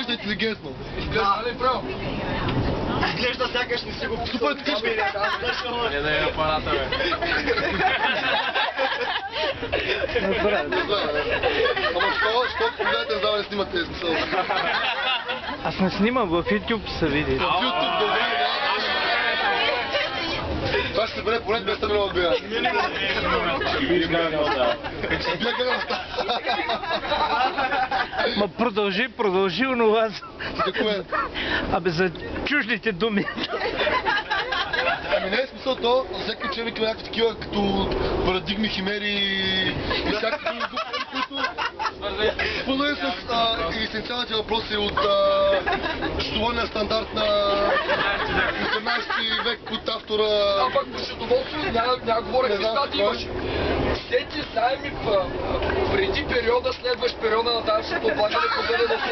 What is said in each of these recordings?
доста интелигентно. Изглежда ли право? Изглежда сякаш не си го писал. Супер тежко. Не да е апарата, бе. Ама що погледате, за да не снимате смисъл? Аз не снимам, в YouTube се види. В YouTube, добре, да. Това ще се бъде поне 200 милиона бия. Ма продължи онова. За кое? Абе за чуждите думи. Ами не е смисъл то, всеки учебник има някакви такива като парадигми, химери и всякакви други глупости, които спълнени с есенциалните въпроси от счетоводния стандарт на 18 век от автора. А пък по счетоводство няма говоря какви стати имаш. Всеки заеми преди периода, следващ периода на данъчното облагане, бъде да се...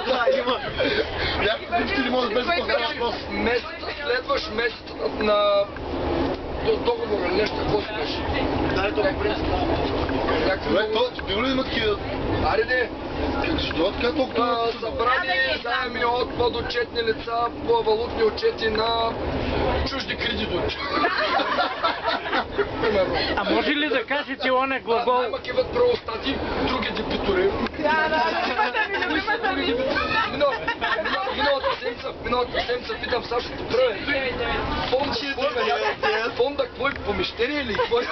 Да, има. Някакви глупости не може без това въпрос. Следващ месец на договора или нещо, какво си беше? Дай това принцип. Добре, то, било ли има такива? Аре не! Защо така толкова? Събрани заеми от подотчетни лица по валутни отчети на чужди кредитори. Примерно. А може ли да кажете оня глагол? Наймак имат правостати, други дебитори. Миналата седмица питам Сашо Петръве. Фонда какво е? Помещение ли? Какво е?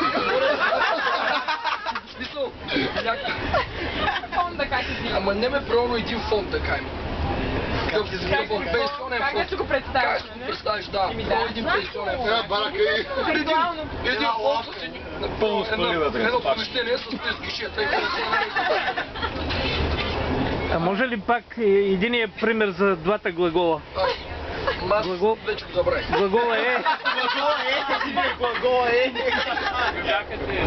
В смисъл? Фонда как е? Ама не ме правилно един фонд да кажем. Пенсионен фонд. Как да го представиш? Как ще го представиш, да. Един пенсионен фонд. Сега барака и... Един фонд с едно помещение с тези гишета и А може ли пак единия пример за двата глагола? Глагол? Вече го забравих. Глагола е... Глагола е, глагола е. Чакайте.